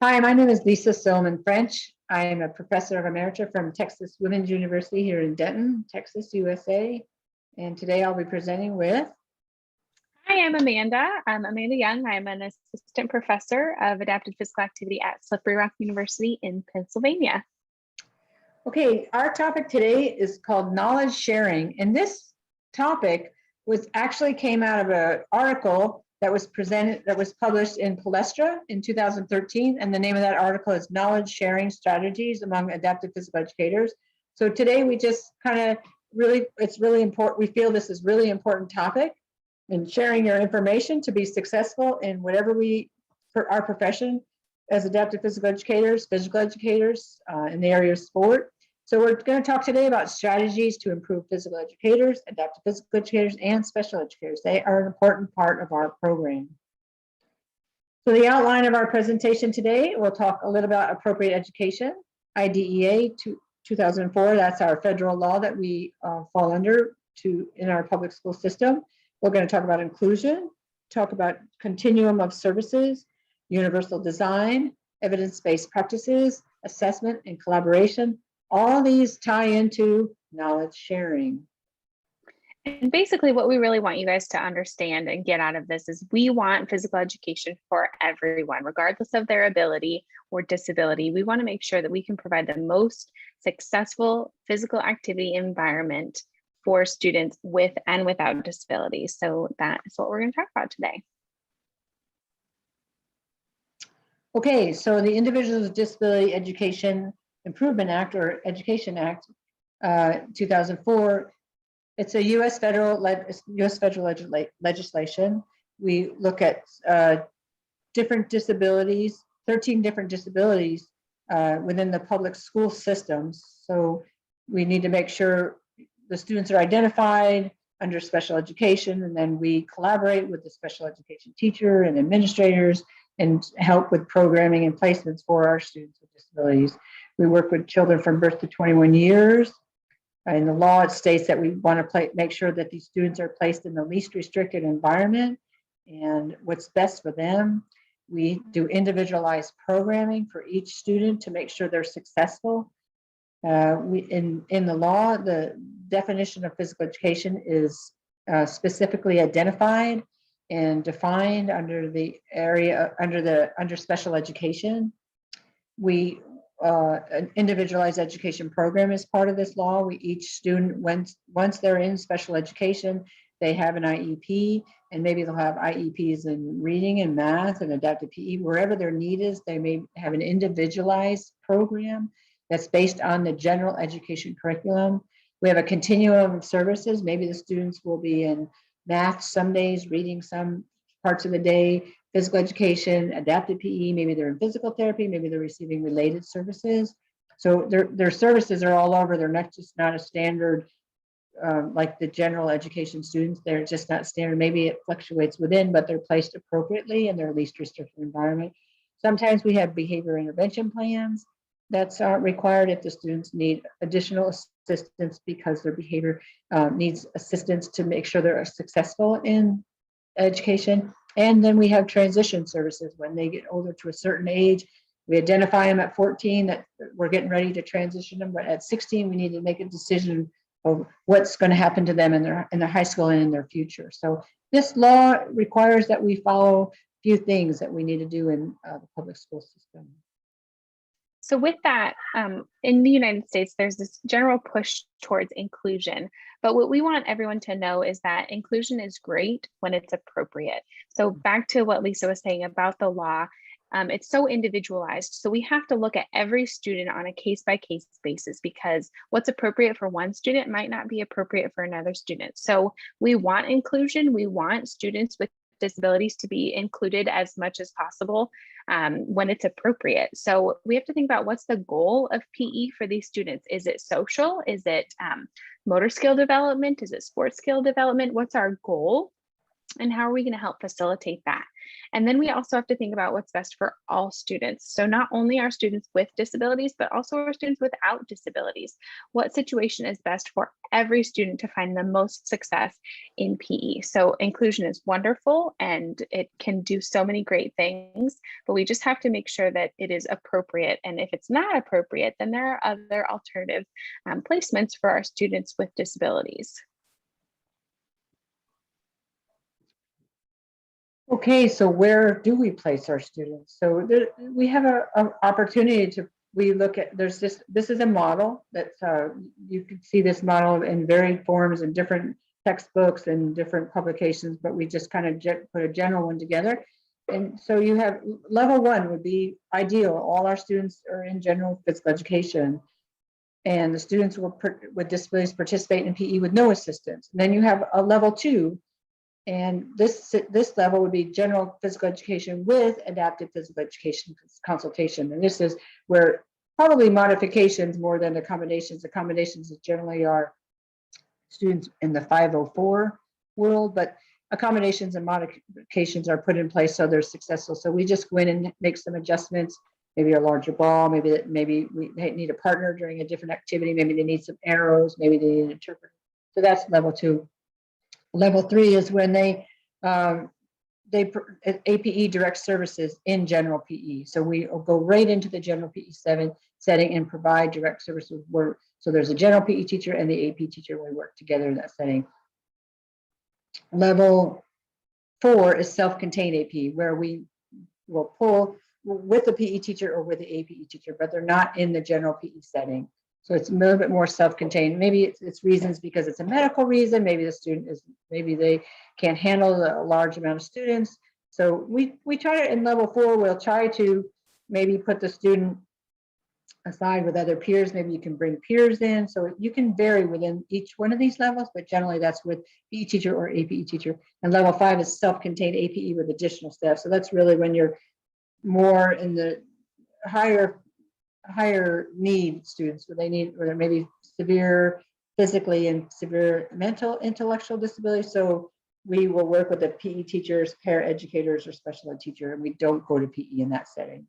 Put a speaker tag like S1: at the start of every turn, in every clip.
S1: Hi, my name is Lisa Silliman French. I am a professor of emerita from Texas Women's University here in Denton, Texas, USA. And today I'll be presenting with.
S2: Hi, I'm Amanda. I'm Amanda Young. I'm an assistant professor of adapted physical activity at Slippery Rock University in Pennsylvania.
S1: Okay, our topic today is called knowledge sharing. And this topic actually came out of an article that was published in Palestra in 2013. And the name of that article is Knowledge Sharing Strategies Among Adaptive Physical Educators. So today we just it's really important. We feel this is really important topic in sharing your information to be successful in whatever for our profession as adaptive physical educators in the area of sport. So we're going to talk today about strategies to improve physical educators, adaptive physical educators, and special educators. They are an important part of our program. So the outline of our presentation today, we'll talk a little about appropriate education, IDEA 2004. That's our federal law that we fall under in our public school system. We're going to talk about inclusion, talk about continuum of services, universal design, evidence-based practices, assessment, and collaboration. All these tie into knowledge sharing.
S2: And basically what we really want you guys to understand and get out of this is we want physical education for everyone, regardless of their ability or disability. We want to make sure that we can provide the most successful physical activity environment for students with and without disabilities. So that is what we're going to talk about today.
S1: Okay, so the Individuals with Disability Education Improvement Act, or Education Act, 2004. It's a U.S. federal legislation. We look at different disabilities, 13 different disabilities within the public school systems. So we need to make sure the students are identified under special education, and then we collaborate with the special education teacher and administrators and help with programming and placements for our students with disabilities. We work with children from birth to 21 years. In the law, it states that we want to make sure that these students are placed in the least restricted environment and what's best for them. We do individualized programming for each student to make sure they're successful. In the law, the definition of physical education is specifically identified and defined under the area under special education. An individualized education program is part of this law. Each student, once they're in special education, they have an IEP, and maybe they'll have IEPs in reading and math and adaptive PE. Wherever their need is, they may have an individualized program that's based on the general education curriculum. We have a continuum of services. Maybe the students will be in math some days, reading some parts of the day, physical education, adaptive PE, maybe they're in physical therapy, maybe they're receiving related services. So their services are all over. They're not a standard like the general education students. They're just not standard. Maybe it fluctuates within, but they're placed appropriately in their least restrictive environment. Sometimes we have behavior intervention plans that's required if the students need additional assistance because their behavior needs assistance to make sure they're successful in education. And then we have transition services when they get older to a certain age. We identify them at 14 that we're getting ready to transition them, but at 16 we need to make a decision of what's going to happen to them in their high school and in their future. So this law requires that we follow a few things that we need to do in the public school system.
S2: So with that, in the United States, there's this general push towards inclusion. But what we want everyone to know is that inclusion is great when it's appropriate. So back to what Lisa was saying about the law, it's so individualized. So we have to look at every student on a case-by-case basis because what's appropriate for one student might not be appropriate for another student. So we want inclusion. We want students with disabilities to be included as much as possible when it's appropriate. So we have to think about what's the goal of PE for these students. Is it social? Is it motor skill development? Is it sports skill development? What's our goal? And how are we going to help facilitate that? And then we also have to think about what's best for all students. So not only our students with disabilities, but also our students without disabilities. What situation is best for every student to find the most success in PE? So inclusion is wonderful and it can do so many great things, but we just have to make sure that it is appropriate. And if it's not appropriate, then there are other alternative placements for our students with disabilities.
S1: Okay, so where do we place our students? So we have an opportunity to, we look at, this is a model that you can see this model in varied forms in different textbooks and different publications, but we just kind of put a general one together. And so you have level 1 would be ideal. All our students are in general physical education, and the students with disabilities participate in PE with no assistance. And then you have a level 2, and this level would be general physical education with adaptive physical education consultation. And this is where probably modifications more than accommodations. Accommodations generally are students in the 504 world, but accommodations and modifications are put in place so they're successful. So we just go in and make some adjustments, maybe a larger ball, maybe we need a partner during a different activity, maybe they need some arrows, maybe they need an interpreter. So that's level 2. Level 3 is when they APE direct services in general PE. So we go right into the general PE setting and provide direct services where, so there's a general PE teacher and the AP teacher, we work together in that setting. Level 4 is self-contained AP, where we will pull with the PE teacher or with the APE teacher, but they're not in the general PE setting. So it's a little bit more self-contained. Maybe it's reasons because it's a medical reason. Maybe the student maybe they can't handle a large amount of students. So we try to, in level 4, we'll try to maybe put the student aside with other peers. Maybe you can bring peers in. So you can vary within each one of these levels, but generally that's with PE teacher or APE teacher. And level 5 is self-contained APE with additional staff. So that's really when you're more in the higher need students, where they're maybe severe physically and severe mental intellectual disability. So we will work with the PE teachers, paraeducators, or special ed teacher, and we don't go to PE in that setting.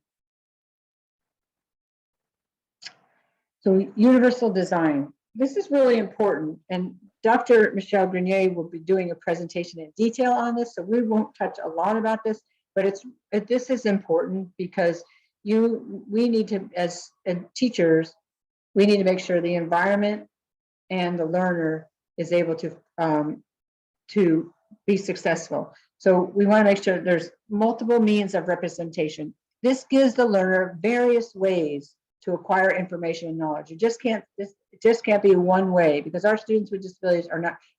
S1: So universal design. This is really important, and Dr. Michelle Grenier will be doing a presentation in detail on this, so we won't touch a lot about this, but this is important because we need to, as teachers, we need to make sure the environment and the learner is able to be successful. So we want to make sure there's multiple means of representation. This gives the learner various ways to acquire information and knowledge. It just can't be one way, because our students with disabilities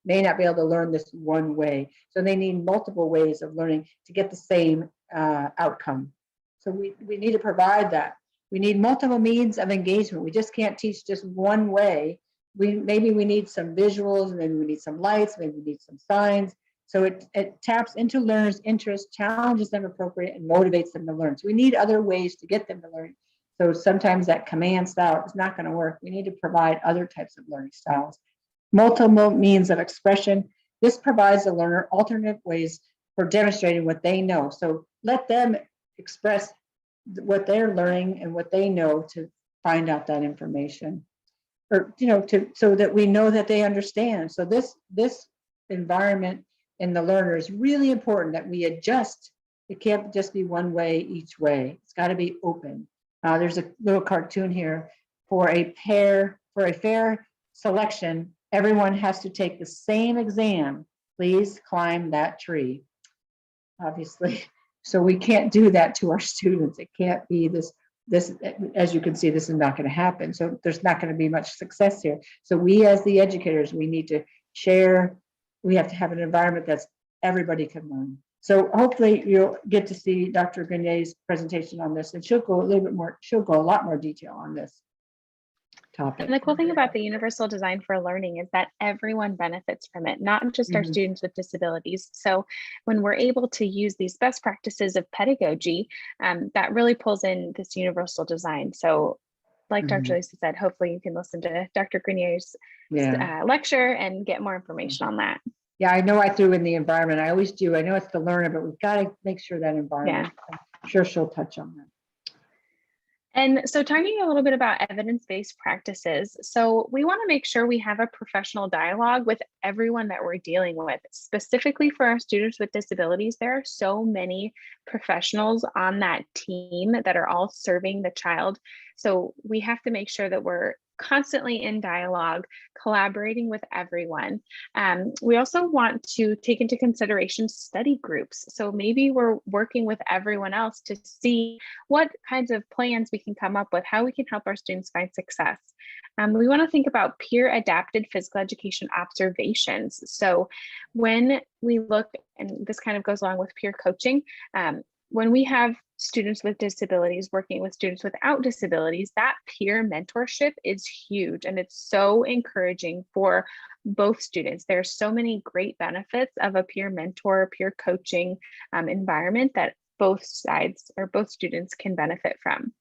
S1: may not be able to learn this one way. So they need multiple ways of learning to get the same outcome. So we need to provide that. We need multiple means of engagement. We just can't teach just one way. Maybe we need some visuals, maybe we need some lights, maybe we need some signs. So it taps into learners' interests, challenges them appropriate, and motivates them to learn. So we need other ways to get them to learn. So sometimes that command style is not going to work. We need to provide other types of learning styles. Multiple means of expression. This provides the learner alternate ways for demonstrating what they know. So let them express what they're learning and what they know to find out that information, or so that we know that they understand. So this environment in the learner is really important, that we adjust. It can't just be one way each way. It's got to be open. There's a little cartoon here. For a fair selection, everyone has to take the same exam. Please climb that tree. Obviously, so we can't do that to our students. It can't be this, as you can see, this is not going to happen. So there's not going to be much success here. So we, as the educators, we need to share. We have to have an environment that's everybody can learn. So hopefully you'll get to see Dr. Grenier's presentation on this, and she'll go a lot more detail on this topic.
S2: And the cool thing about the universal design for learning is that everyone benefits from it, not just our students with disabilities. So when we're able to use these best practices of pedagogy, that really pulls in this universal design. So like Dr. Lisa said, hopefully you can listen to Dr. Grenier's lecture and get more information on that.
S1: Yeah, I know I threw in the environment. I always do. I know it's the learner, but we've got to make sure that environment.
S2: Yeah.
S1: I'm sure she'll touch on that.
S2: And so talking a little bit about evidence-based practices. So we want to make sure we have a professional dialogue with everyone that we're dealing with. Specifically for our students with disabilities, there are so many professionals on that team that are all serving the child. So we have to make sure that we're constantly in dialogue, collaborating with everyone. We also want to take into consideration study groups. So maybe we're working with everyone else to see what kinds of plans we can come up with, how we can help our students find success. We want to think about peer adapted physical education observations. So when we look, and this kind of goes along with peer coaching, when we have students with disabilities working with students without disabilities, that peer mentorship is huge, and it's so encouraging for both students. There's so many great benefits of a peer mentor, peer coaching environment that both sides or both students can benefit from.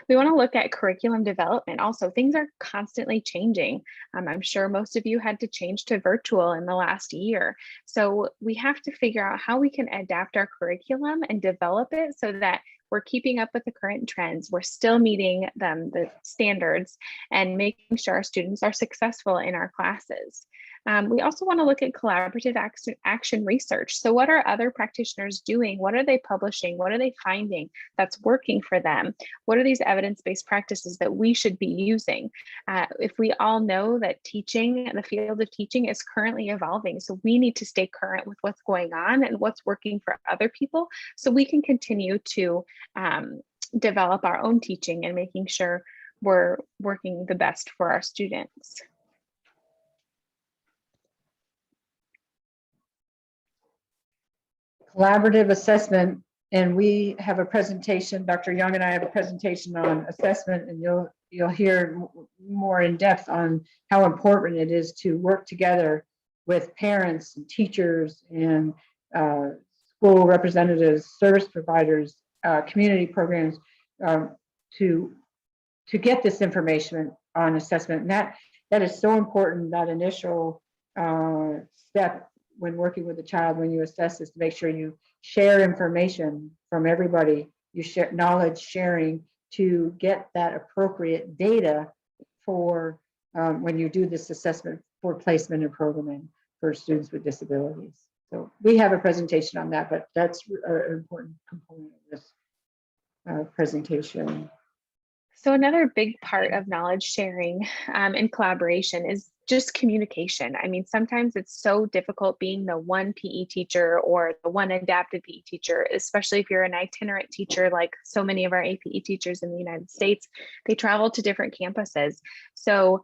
S2: We want to look at curriculum development. Also, things are constantly changing. I'm sure most of you had to change to virtual in the last year. So we have to figure out how we can adapt our curriculum and develop it so that we're keeping up with the current trends. We're still meeting the standards and making sure our students are successful in our classes. We also want to look at collaborative action research. So what are other practitioners doing? What are they publishing? What are they finding that's working for them? What are these evidence-based practices that we should be using? If we all know that teaching, the field of teaching is currently evolving, so we need to stay current with what's going on and what's working for other people so we can continue to develop our own teaching and making sure we're working the best for our students.
S1: Collaborative assessment, and we have a presentation. Dr. Young and I have a presentation on assessment, and you'll hear more in depth on how important it is to work together with parents and teachers and school representatives, service providers, community programs to get this information on assessment. And that is so important. That initial step when working with a child, when you assess, is to make sure you share information from everybody. You share knowledge sharing to get that appropriate data for when you do this assessment for placement and programming for students with disabilities. So we have a presentation on that, but that's an important component of this presentation.
S2: So another big part of knowledge sharing and collaboration is just communication. I mean, sometimes it's so difficult being the one PE teacher or the one adapted PE teacher, especially if you're an itinerant teacher, like so many of our APE teachers in the United States. They travel to different campuses. So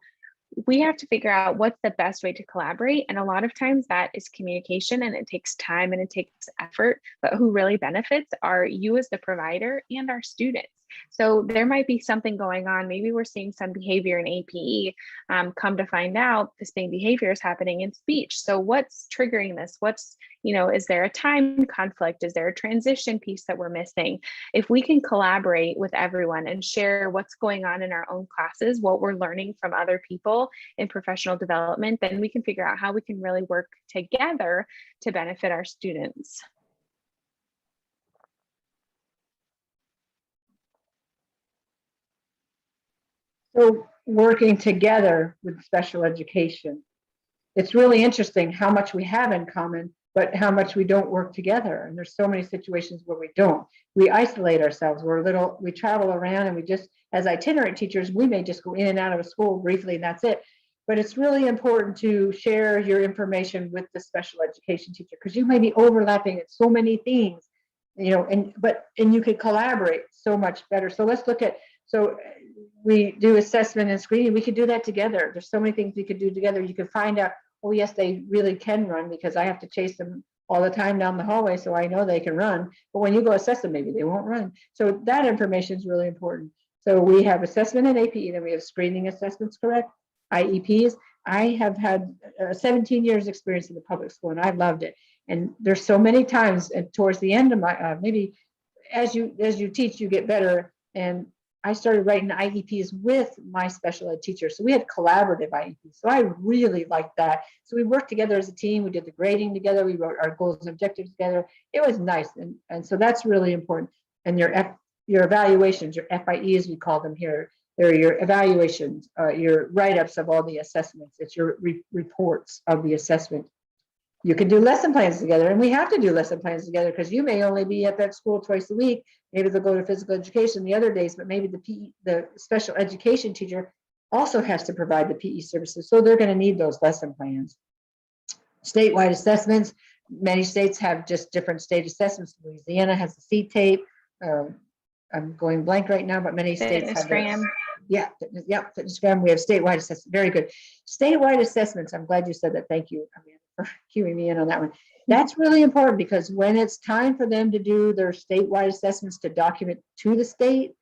S2: we have to figure out what's the best way to collaborate. And a lot of times that is communication, and it takes time and it takes effort, but who really benefits are you as the provider and our students. So there might be something going on. Maybe we're seeing some behavior in APE. Come to find out, the same behavior is happening in speech. So what's triggering this? Is there a time conflict? Is there a transition piece that we're missing? If we can collaborate with everyone and share what's going on in our own classes, what we're learning from other people in professional development, then we can figure out how we can really work together to benefit our students.
S1: So working together with special education, it's really interesting how much we have in common, but how much we don't work together. And there's so many situations where we don't. We isolate ourselves. We travel around, and we just, as itinerant teachers, we may just go in and out of a school briefly, and that's it. But it's really important to share your information with the special education teacher, because you may be overlapping at so many things, and you could collaborate so much better. So let's look at, we do assessment and screening. We could do that together. There's so many things we could do together. You could find out, oh yes, they really can run, because I have to chase them all the time down the hallway, so I know they can run. But when you go assess them, maybe they won't run. So that information is really important. So we have assessment and APE, then we have screening assessments, correct? IEPs. I have had 17 years experience in the public school, and I loved it. And there's so many times, and towards the end of my maybe as you teach, you get better. And I started writing IEPs with my special ed teacher. So we had collaborative IEPs. So I really liked that. So we worked together as a team. We did the grading together. We wrote our goals and objectives together. It was nice. And so that's really important. And your evaluations, your FIEs, we call them here, they're your evaluations, your write-ups of all the assessments. It's your reports of the assessment. You can do lesson plans together, and we have to do lesson plans together because you may only be at that school twice a week. Maybe they'll go to physical education the other days, but maybe the special education teacher also has to provide the PE services. So they're going to need those lesson plans. Statewide assessments. Many states have just different state assessments. Louisiana has the C tape. I'm going blank right now, but many states have that. Yeah, FitnessGram. We have statewide assessments. Very good. Statewide assessments. I'm glad you said that. Thank you, Amanda, for cueing me in on that one. That's really important because when it's time for them to do their statewide assessments to document to the state,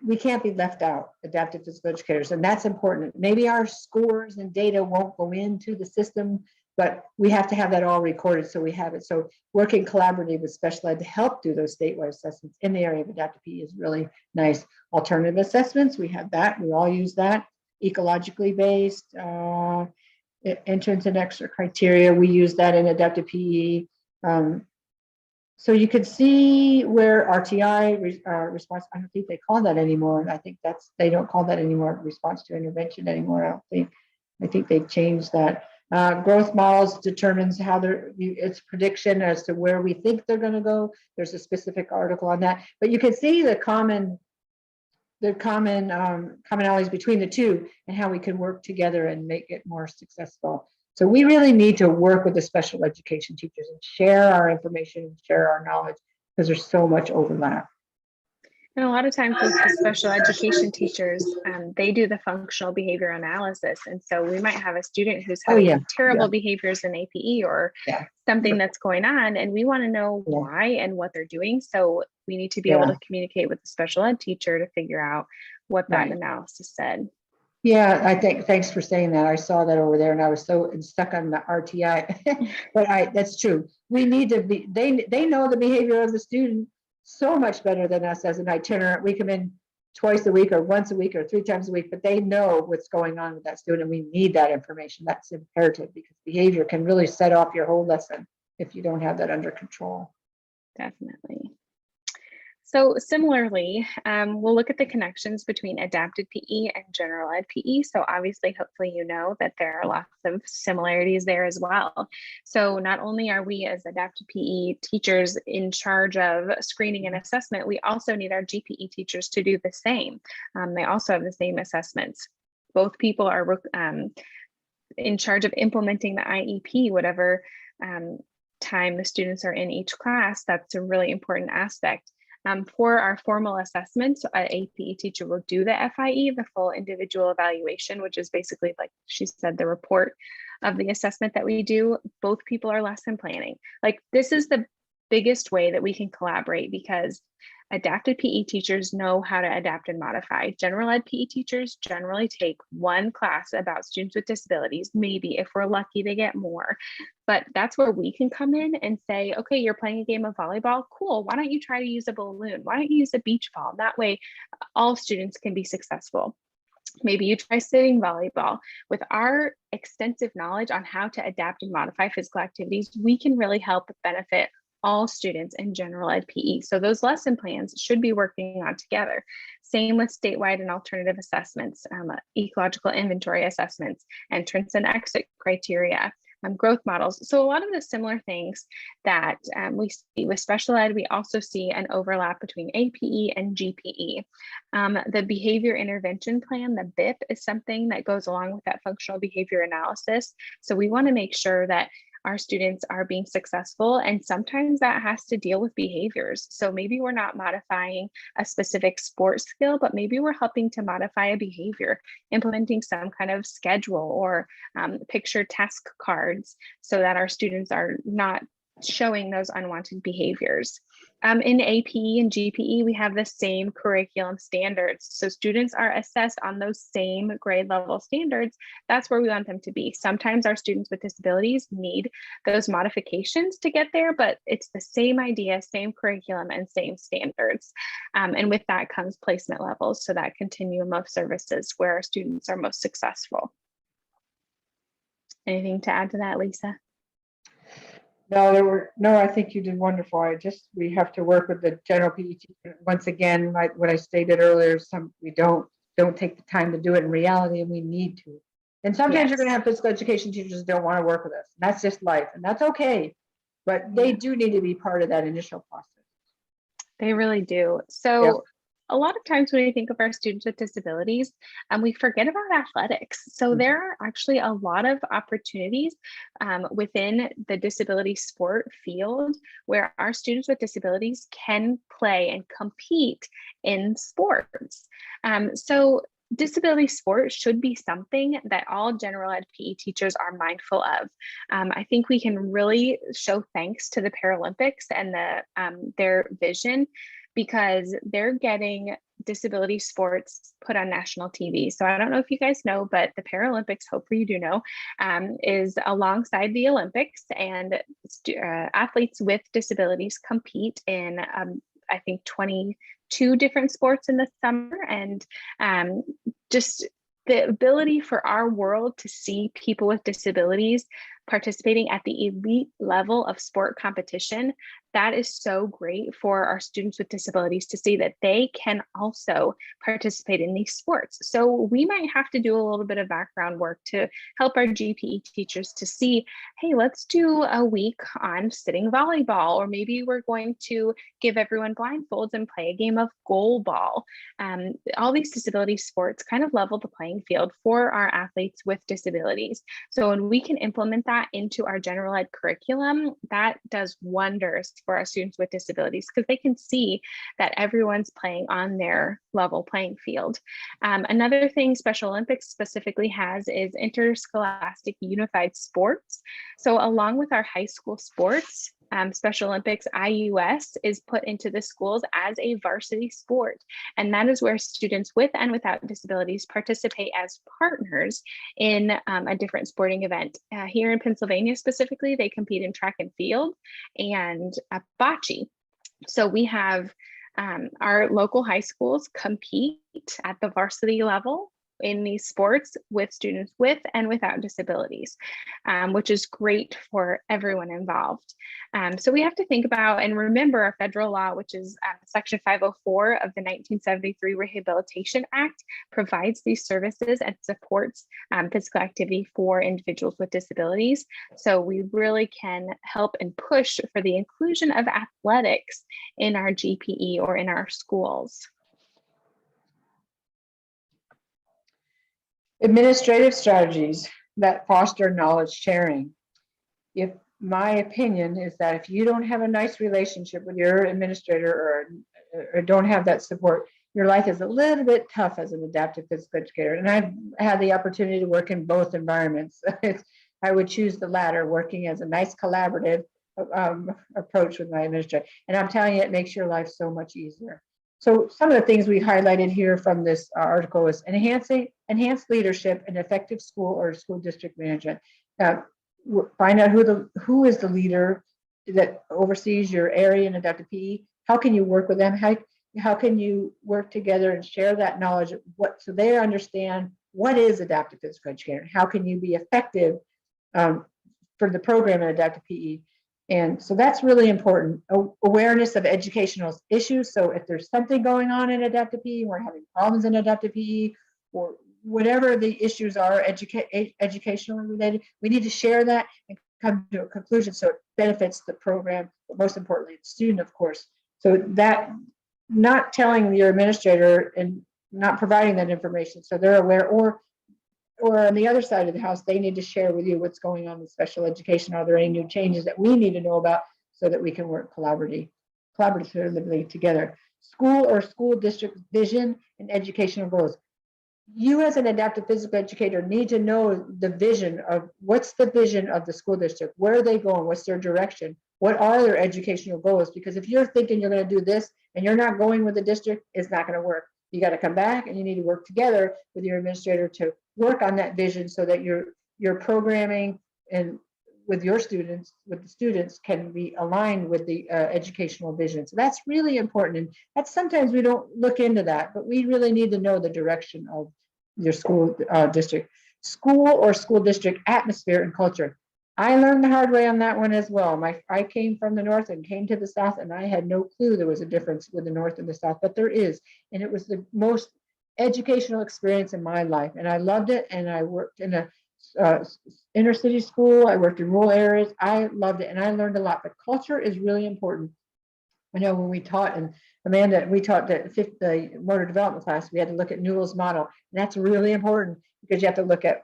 S1: we can't be left out, adaptive physical educators, and that's important. Maybe our scores and data won't go into the system, but we have to have that all recorded so we have it. So working collaboratively with special ed to help do those statewide assessments in the area of adaptive PE is really nice. Alternative assessments, we have that. We all use that. Ecologically based, entrance and exit criteria, we use that in adaptive PE. So you could see where RTI, response, I don't think they call that anymore. I think they don't call that anymore, response to intervention anymore, I think they've changed that. Growth models determines how it's prediction as to where we think they're going to go. There's a specific article on that, but you can see the commonalities between the two and how we can work together and make it more successful. So we really need to work with the special education teachers and share our information and share our knowledge because there's so much overlap.
S2: And a lot of times with the special education teachers, they do the functional behavior analysis. And so we might have a student who's having terrible behaviors in APE or something that's going on, and we want to know why and what they're doing. So we need to be able to communicate with the special ed teacher to figure out what that analysis said.
S1: Yeah, I think, thanks for saying that. I saw that over there and I was so stuck on the RTI, but that's true. We need to be, they know the behavior of the student so much better than us as an itinerant. We come in twice a week or once a week or 3 times a week, but they know what's going on with that student. And we need that information. That's imperative because behavior can really set off your whole lesson if you don't have that under control.
S2: Definitely. So similarly, we'll look at the connections between adapted PE and general ed PE. So obviously, hopefully, you know that there are lots of similarities there as well. So not only are we as adapted PE teachers in charge of screening and assessment, we also need our GPE teachers to do the same. They also have the same assessments. Both people are in charge of implementing the IEP, whatever time the students are in each class. That's a really important aspect. For our formal assessments, an APE teacher will do the FIE, the full individual evaluation, which is basically, like she said, the report of the assessment that we do. Both people are lesson planning. Like, this is the biggest way that we can collaborate because adapted PE teachers know how to adapt and modify. General ed PE teachers generally take one class about students with disabilities. Maybe if we're lucky, they get more. But that's where we can come in and say, okay, you're playing a game of volleyball. Cool. Why don't you try to use a balloon? Why don't you use a beach ball? That way, all students can be successful. Maybe you try sitting volleyball. With our extensive knowledge on how to adapt and modify physical activities, we can really help benefit all students in general ed PE. So those lesson plans should be working on together. Same with statewide and alternative assessments, ecological inventory assessments, entrance and exit criteria, growth models. So a lot of the similar things that we see with special ed, we also see an overlap between APE and GPE. The behavior intervention plan, the BIP, is something that goes along with that functional behavior analysis. So we want to make sure that our students are being successful, and sometimes that has to deal with behaviors. So maybe we're not modifying a specific sport skill, but maybe we're helping to modify a behavior, implementing some kind of schedule or picture task cards so that our students are not showing those unwanted behaviors. In APE and GPE, we have the same curriculum standards. So students are assessed on those same grade level standards. That's where we want them to be. Sometimes our students with disabilities need those modifications to get there, but it's the same idea, same curriculum, and same standards. And with that comes placement levels. So that continuum of services where our students are most successful. Anything to add to that, Lisa?
S1: No, I think you did wonderful. We have to work with the general PE teacher. Once again, like what I stated earlier, we don't take the time to do it in reality, and we need to. And sometimes you're going to have physical education teachers that don't want to work with us. And that's just life, and that's okay. But they do need to be part of that initial process.
S2: They really do. So a lot of times when we think of our students with disabilities, we forget about athletics. So there are actually a lot of opportunities within the disability sport field where our students with disabilities can play and compete in sports. So disability sport should be something that all general ed PE teachers are mindful of. I think we can really show thanks to the Paralympics and their vision, because they're getting disability sports put on national TV. So I don't know if you guys know, but the Paralympics, hopefully you do know, is alongside the Olympics, and athletes with disabilities compete in, I think, 22 different sports in the summer. And just the ability for our world to see people with disabilities participating at the elite level of sport competition, that is so great for our students with disabilities to see that they can also participate in these sports. So we might have to do a little bit of background work to help our GPE teachers to see, hey, let's do a week on sitting volleyball, or maybe we're going to give everyone blindfolds and play a game of goal ball. All these disability sports kind of level the playing field for our athletes with disabilities. So when we can implement that into our general ed curriculum, that does wonders for our students with disabilities, because they can see that everyone's playing on their level playing field. Another thing Special Olympics specifically has is Interscholastic Unified Sports. So along with our high school sports, Special Olympics IUS is put into the schools as a varsity sport. And that is where students with and without disabilities participate as partners in a different sporting event. Here in Pennsylvania specifically, they compete in track and field and bocce. So we have our local high schools compete at the varsity level in these sports with students with and without disabilities, which is great for everyone involved. So we have to think about and remember our federal law, which is Section 504 of the 1973 Rehabilitation Act, provides these services and supports physical activity for individuals with disabilities. So we really can help and push for the inclusion of athletics in our GPE or in our schools.
S1: Administrative strategies that foster knowledge sharing. If my opinion is that if you don't have a nice relationship with your administrator or don't have that support, your life is a little bit tough as an adaptive physical educator. And I've had the opportunity to work in both environments. I would choose the latter, working as a nice collaborative approach with my administrator. And I'm telling you, it makes your life so much easier. So some of the things we highlighted here from this article is enhanced leadership and effective school or school district management. Find out who is the leader that oversees your area in adaptive PE. How can you work with them? How can you work together and share that knowledge so they understand what is adaptive physical education? How can you be effective for the program in adaptive PE? And so that's really important. Awareness of educational issues. So if there's something going on in adaptive PE, we're having problems in adaptive PE, or whatever the issues are educationally related, we need to share that and come to a conclusion so it benefits the program, but most importantly, the student, of course. So that not telling your administrator and not providing that information so they're aware, or on the other side of the house, they need to share with you what's going on with special education. Are there any new changes that we need to know about so that we can work collaboratively together? School or school district vision and educational goals. You as an adaptive physical educator need to know the vision of what's the vision of the school district. Where are they going? What's their direction? what are their educational goals? Because if you're thinking you're going to do this and you're not going with the district, it's not going to work. You got to come back and you need to work together with your administrator to work on that vision so that your programming and with your students, with the students, can be aligned with the educational vision. So that's really important. And that's sometimes we don't look into that, but we really need to know the direction of your school district, school or school district atmosphere and culture. I learned the hard way on that one as well. I came from the north and came to the south, and I had no clue there was a difference with the north and the south, but there is. And it was the most educational experience in my life. And I loved it. And I worked in a inner city school. I worked in rural areas. I loved it. And I learned a lot, but culture is really important. I know when we taught, and Amanda, we taught the motor development class, we had to look at Newell's model. And that's really important because you have to look at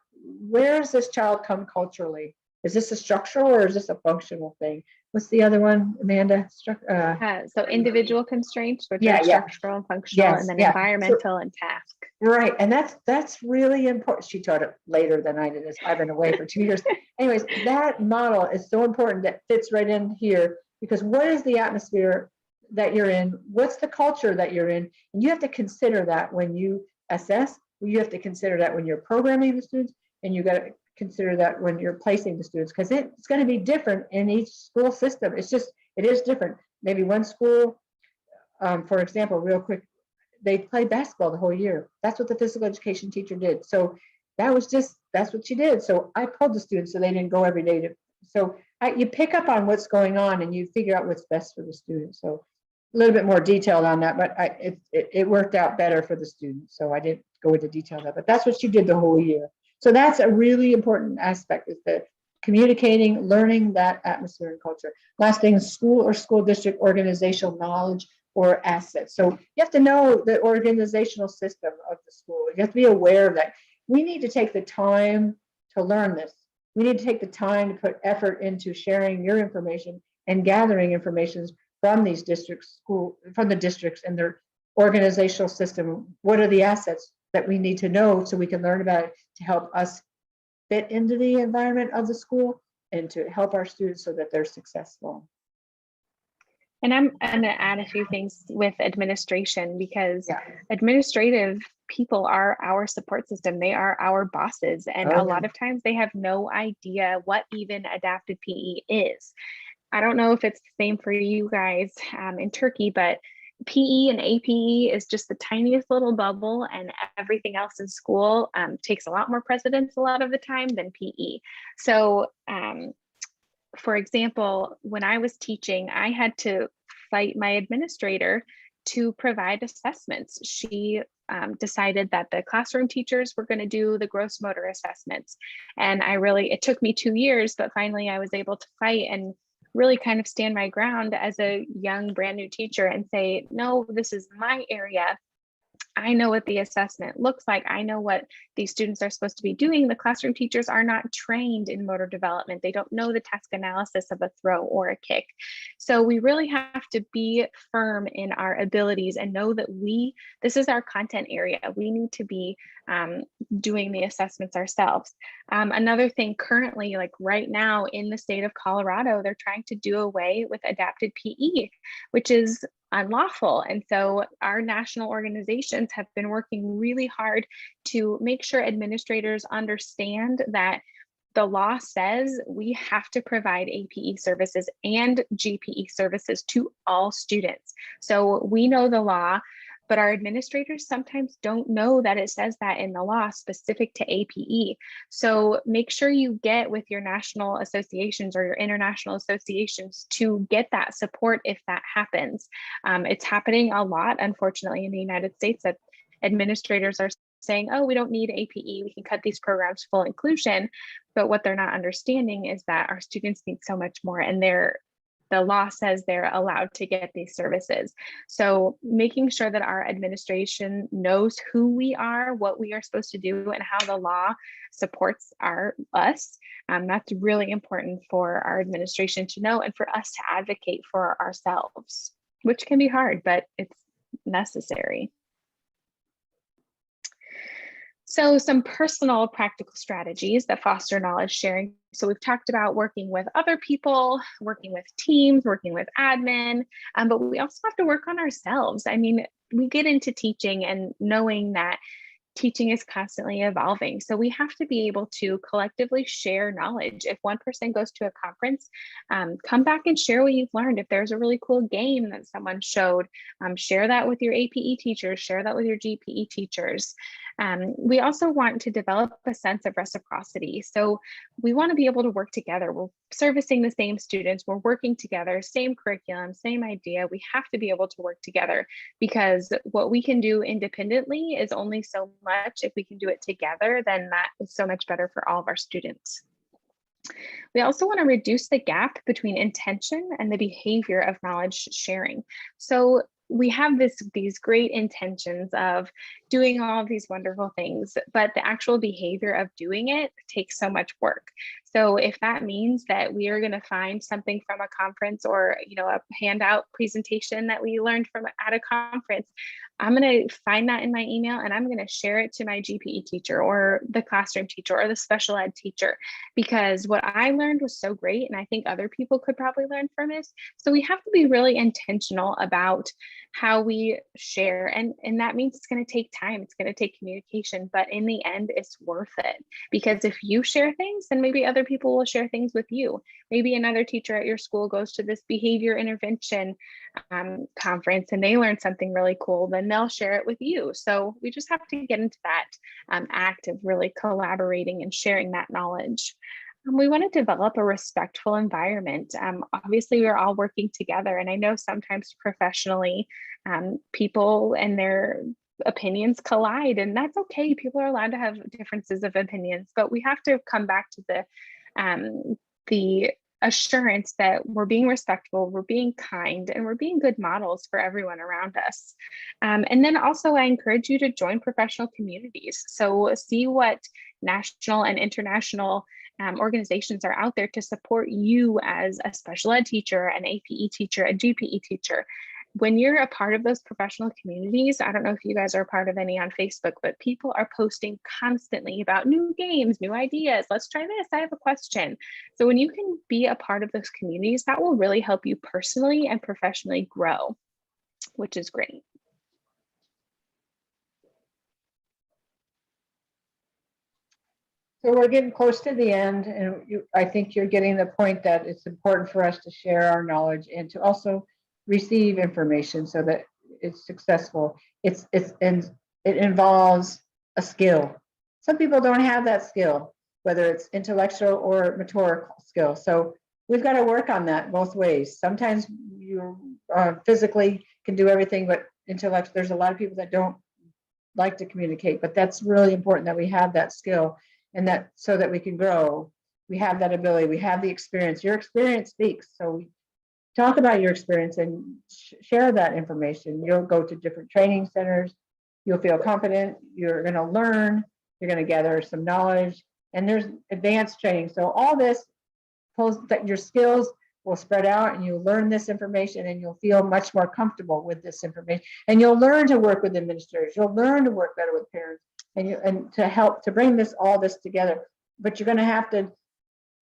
S1: where does this child come culturally? Is this a structural or is this a functional thing? What's the other one, Amanda?
S2: So individual constraints, which
S1: Yeah,
S2: are structural and functional,
S1: Yes,
S2: and then
S1: yeah.
S2: environmental and task.
S1: Right, and that's really important. She taught it later than I did. I've been away for 2 years. Anyways, that model is so important that fits right in here, because what is the atmosphere that you're in? What's the culture that you're in? And you have to consider that when you assess. You have to consider that when you're programming the students, and you got to consider that when you're placing the students, because it's going to be different in each school system. It is different. Maybe one school, for example, real quick, they play basketball the whole year. That's what the physical education teacher did. So that's what she did. So I pulled the students so they didn't go every day you pick up on what's going on and you figure out what's best for the students. So a little bit more detailed on that, but it worked out better for the students. So I didn't go into detail on that, but that's what she did the whole year. So that's a really important aspect, is the communicating, learning that atmosphere and culture. Last thing is school or school district organizational knowledge or assets. So you have to know the organizational system of the school. You have to be aware of that. We need to take the time to learn this. We need to take the time to put effort into sharing your information and gathering information from these districts, from the districts and their organizational system. What are the assets that we need to know so we can learn about it to help us fit into the environment of the school and to help our students so that they're successful.
S2: And I'm going to add a few things with administration, because administrative people are our support system. They are our bosses. And a lot of times they have no idea what even adapted PE is. I don't know if it's the same for you guys in Turkey, but PE and APE is just the tiniest little bubble, and everything else in school takes a lot more precedence a lot of the time than PE. So for example, when I was teaching, I had to fight my administrator to provide assessments. She decided that the classroom teachers were going to do the gross motor assessments. And it took me 2 years, but finally I was able to fight and really kind of stand my ground as a young brand new teacher and say, no, this is my area. I know what the assessment looks like. I know what these students are supposed to be doing. The classroom teachers are not trained in motor development. They don't know the task analysis of a throw or a kick. So we really have to be firm in our abilities and know that this is our content area. We need to be doing the assessments ourselves. Another thing currently, like right now in the state of Colorado, they're trying to do away with adapted PE, which is unlawful. And so our national organizations have been working really hard to make sure administrators understand that the law says we have to provide APE services and GPE services to all students. So we know the law, but our administrators sometimes don't know that it says that in the law specific to APE. So make sure you get with your national associations or your international associations to get that support if that happens. It's happening a lot, unfortunately, in the United States, that administrators are saying, oh, we don't need APE, we can cut these programs full inclusion. But what they're not understanding is that our students need so much more, and the law says they're allowed to get these services. So making sure that our administration knows who we are, what we are supposed to do, and how the law supports us. That's really important for our administration to know and for us to advocate for ourselves, which can be hard, but it's necessary. So some personal practical strategies that foster knowledge sharing. So we've talked about working with other people, working with teams, working with admin, but we also have to work on ourselves. I mean, we get into teaching and knowing that teaching is constantly evolving. So we have to be able to collectively share knowledge. If one person goes to a conference, come back and share what you've learned. If there's a really cool game that someone showed, share that with your APE teachers, share that with your GPE teachers. We also want to develop a sense of reciprocity. So we want to be able to work together. We're servicing the same students, we're working together, same curriculum, same idea. We have to be able to work together, because what we can do independently is only so much. If we can do it together, then that is so much better for all of our students. We also want to reduce the gap between intention and the behavior of knowledge sharing. So we have these great intentions of doing all of these wonderful things, but the actual behavior of doing it takes so much work. So if that means that we are going to find something from a conference, or a handout presentation that we learned from at a conference, I'm going to find that in my email and I'm going to share it to my GPE teacher or the classroom teacher or the special ed teacher, because what I learned was so great and I think other people could probably learn from it. So we have to be really intentional about how we share, and that means it's going to take time, it's going to take communication, but in the end it's worth it, because if you share things, then maybe other people will share things with you. Maybe another teacher at your school goes to this behavior intervention conference and they learn something really cool, then they'll share it with you. So we just have to get into that act of really collaborating and sharing that knowledge. We want to develop a respectful environment. Obviously, we're all working together, and I know sometimes professionally, people and their opinions collide, and that's okay. People are allowed to have differences of opinions, but we have to come back to the assurance that we're being respectful, we're being kind, and we're being good models for everyone around us. And then also, I encourage you to join professional communities. So see what national and international organizations are out there to support you as a special ed teacher, an APE teacher, a GPE teacher. When you're a part of those professional communities, I don't know if you guys are a part of any on Facebook, but people are posting constantly about new games, new ideas. Let's try this. I have a question. So when you can be a part of those communities, that will really help you personally and professionally grow, which is great.
S1: So we're getting close to the end, and I think you're getting the point that it's important for us to share our knowledge and to also receive information so that it's successful. And it involves a skill. Some people don't have that skill, whether it's intellectual or motoric skill. So we've got to work on that both ways. Sometimes you physically can do everything, but intellect, there's a lot of people that don't like to communicate, but that's really important that we have that skill, and that so that we can grow. We have that ability, we have the experience. Your experience speaks. So talk about your experience and share that information. You'll go to different training centers. You'll feel confident. You're going to learn. You're going to gather some knowledge. And there's advanced training. So all this pulls that your skills will spread out, and you'll learn this information, and you'll feel much more comfortable with this information. And you'll learn to work with administrators. You'll learn to work better with parents, and to help to bring all this together. But you're going to have to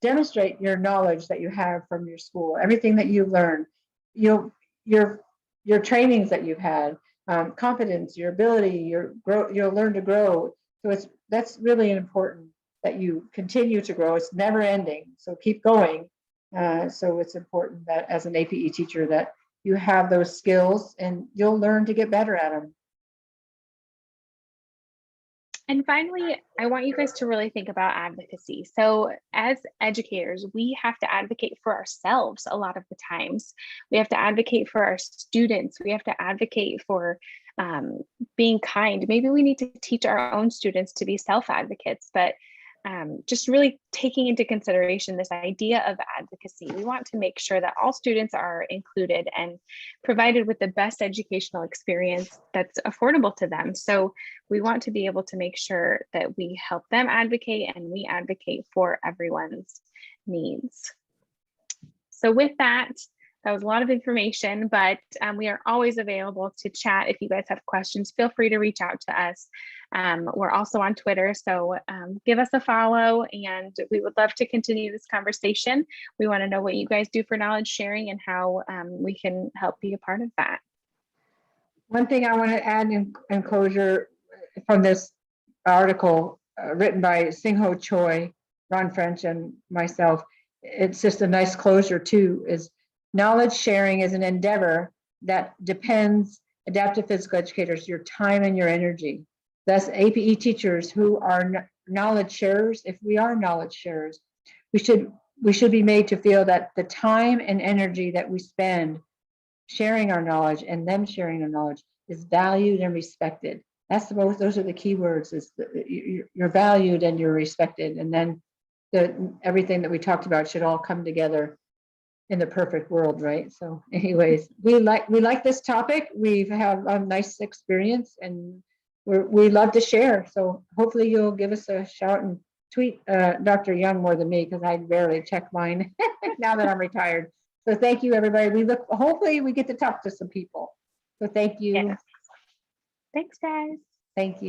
S1: demonstrate your knowledge that you have from your school, everything that you've learned, your trainings that you've had, competence, your ability, you'll learn to grow. So that's really important that you continue to grow. It's never ending, so keep going. So it's important that as an APE teacher that you have those skills, and you'll learn to get better at them.
S2: And finally, I want you guys to really think about advocacy. So as educators, we have to advocate for ourselves a lot of the times. We have to advocate for our students. We have to advocate for being kind. Maybe we need to teach our own students to be self-advocates, but just really taking into consideration this idea of advocacy. We want to make sure that all students are included and provided with the best educational experience that's affordable to them. So we want to be able to make sure that we help them advocate, and we advocate for everyone's needs. So with that, That was a lot of information, but we are always available to chat. If you guys have questions, feel free to reach out to us. We're also on Twitter, so give us a follow, and we would love to continue this conversation. We want to know what you guys do for knowledge sharing and how we can help be a part of that.
S1: One thing I want to add in closure from this article written by Singho Choi, Ron French, and myself, it's just a nice closure too, is knowledge sharing is an endeavor that depends, adaptive physical educators, your time and your energy. Thus, APE teachers who are knowledge sharers, if we are knowledge sharers, we should be made to feel that the time and energy that we spend sharing our knowledge and them sharing their knowledge is valued and respected. That's the most, those are the key words, is you're valued and you're respected. And then everything that we talked about should all come together in the perfect world, right? So anyways, we like this topic. We have a nice experience and we love to share. So hopefully you'll give us a shout and tweet Dr. Young more than me, because I barely check mine now that I'm retired. So thank you, everybody. Hopefully we get to talk to some people. So thank you.
S2: Yes. Thanks, guys.
S1: Thank you.